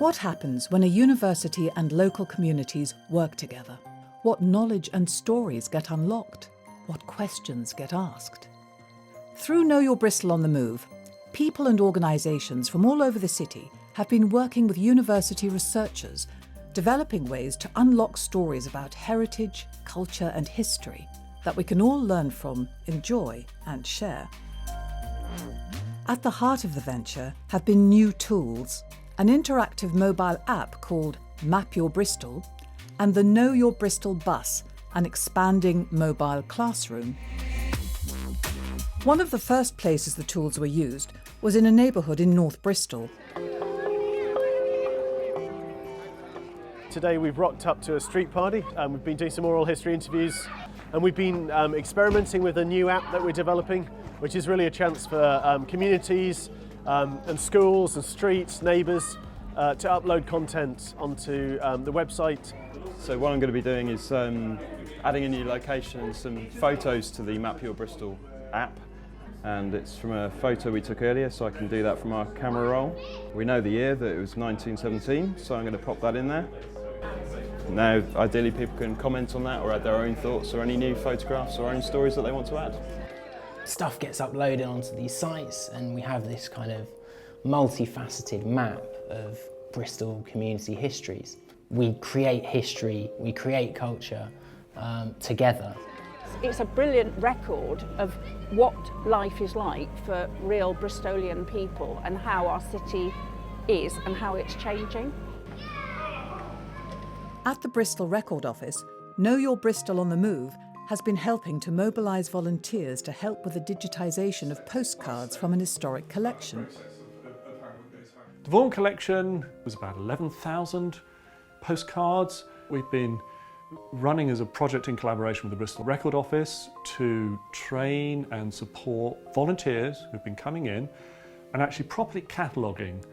What happens when a university and local communities work together? What knowledge and stories get unlocked? What questions get asked? Through Know Your Bristol on the Move, people and organisations from all over the city have been working with university researchers, developing ways to unlock stories about heritage, culture and history that we can all learn from, enjoy and share. At the heart of the venture have been new tools, an interactive mobile app called Map Your Bristol, and the Know Your Bristol bus, an expanding mobile classroom. One of the first places the tools were used was in a neighbourhood in North Bristol. Today we've rocked up to a street party and we've been doing some oral history interviews, and we've been experimenting with a new app that we're developing, which is really a chance for communities and schools and streets, neighbours to upload content onto the website. So what I'm going to be doing is adding a new location and some photos to the Map Your Bristol app, and it's from a photo we took earlier, so I can do that from our camera roll. We know the year, that it was 1917, so I'm going to pop that in there. Now ideally people can comment on that or add their own thoughts or any new photographs or own stories that they want to add. Stuff gets uploaded onto these sites and we have this kind of multifaceted map of Bristol community histories. We create history, we create culture together. It's a brilliant record of what life is like for real Bristolian people and how our city is and how it's changing. At the Bristol Record Office, Know Your Bristol on the Move has been helping to mobilise volunteers to help with the digitisation of postcards from an historic collection. The Vaughan collection was about 11,000 postcards. We've been running as a project in collaboration with the Bristol Record Office to train and support volunteers who've been coming in and actually properly cataloguing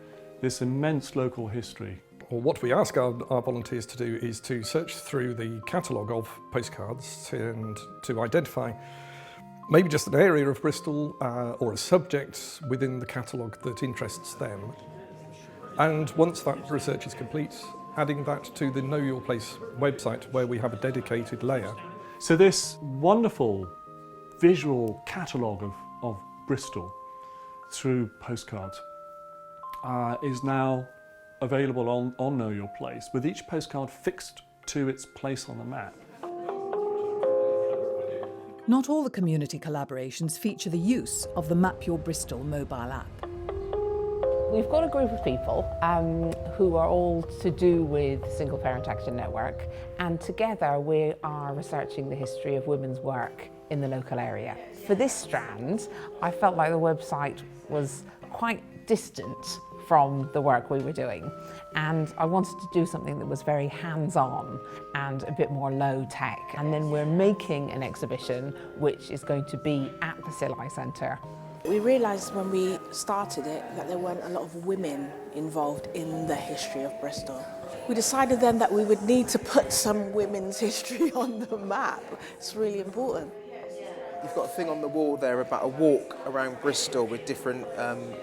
this immense local history. Well, what we ask our volunteers to do is to search through the catalogue of postcards and to identify maybe just an area of Bristol or a subject within the catalogue that interests them. And once that research is complete, adding that to the Know Your Place website where we have a dedicated layer. So this wonderful visual catalogue of Bristol through postcards is now available on Know Your Place, with each postcard fixed to its place on the map. Not all the community collaborations feature the use of the Map Your Bristol mobile app. We've got a group of people who are all to do with Single Parent Action Network, and together we are researching the history of women's work in the local area. For this strand, I felt like the website was quite distant from the work we were doing, and I wanted to do something that was very hands-on and a bit more low-tech. And then we're making an exhibition which is going to be at the Silli Centre. We realised when we started it that there weren't a lot of women involved in the history of Bristol. We decided then that we would need to put some women's history on the map. It's really important. You've got a thing on the wall there about a walk around Bristol with different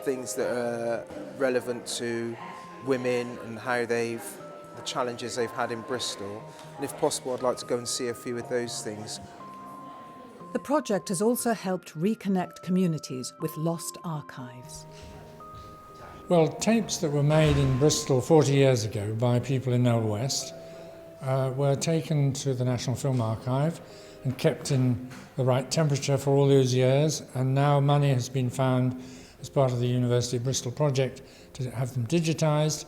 things that are relevant to women and how the challenges they've had in Bristol. And if possible, I'd like to go and see a few of those things. The project has also helped reconnect communities with lost archives. Well, tapes that were made in Bristol 40 years ago by people in Knowle West were taken to the National Film Archive and kept in the right temperature for all those years, and now money has been found as part of the University of Bristol project to have them digitised.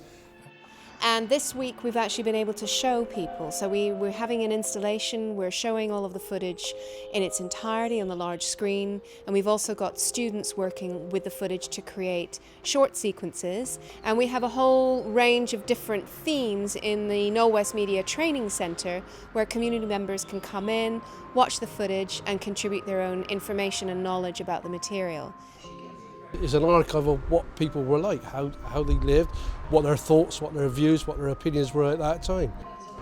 And this week we've actually been able to show people. So we're having an installation, we're showing all of the footage in its entirety on the large screen, and we've also got students working with the footage to create short sequences. And we have a whole range of different themes in the Knowle West Media Training Centre where community members can come in, watch the footage and contribute their own information and knowledge about the material. It's an archive of what people were like, how they lived, what their thoughts, what their views, what their opinions were at that time.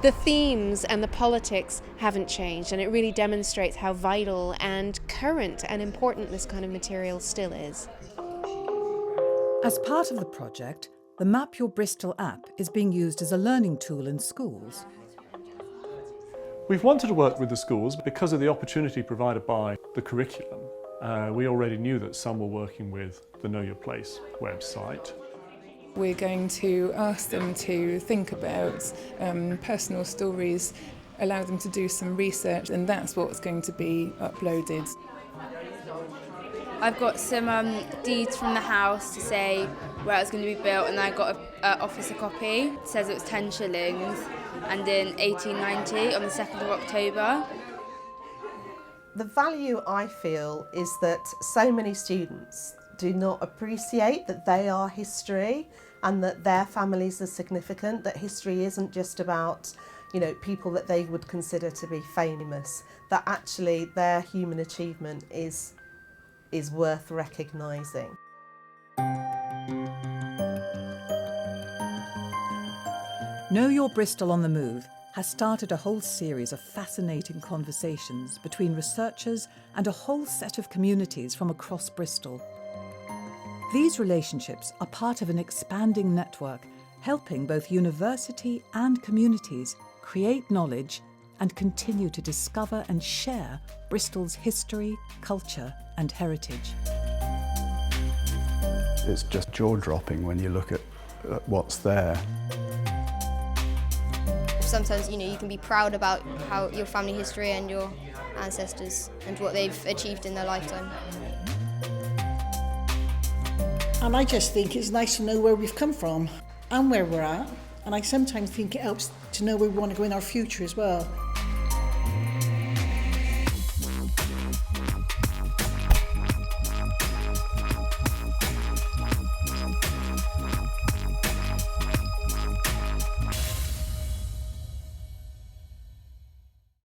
The themes and the politics haven't changed, and it really demonstrates how vital and current and important this kind of material still is. As part of the project, the Map Your Bristol app is being used as a learning tool in schools. We've wanted to work with the schools because of the opportunity provided by the curriculum. We already knew that some were working with the Know Your Place website. We're going to ask them to think about personal stories, allow them to do some research, and that's what's going to be uploaded. I've got some deeds from the house to say where it's going to be built, and I got an officer copy. It says it was 10 shillings and in 1890 on the 2nd of October. The value I feel is that so many students do not appreciate that they are history and that their families are significant, that history isn't just about, you know, people that they would consider to be famous, that actually their human achievement is worth recognising. Know Your Bristol on the Move has started a whole series of fascinating conversations between researchers and a whole set of communities from across Bristol. These relationships are part of an expanding network helping both university and communities create knowledge and continue to discover and share Bristol's history, culture and heritage. It's just jaw-dropping when you look at what's there. Sometimes, you know, you can be proud about how your family history and your ancestors and what they've achieved in their lifetime. And I just think it's nice to know where we've come from and where we're at. And I sometimes think it helps to know where we want to go in our future as well.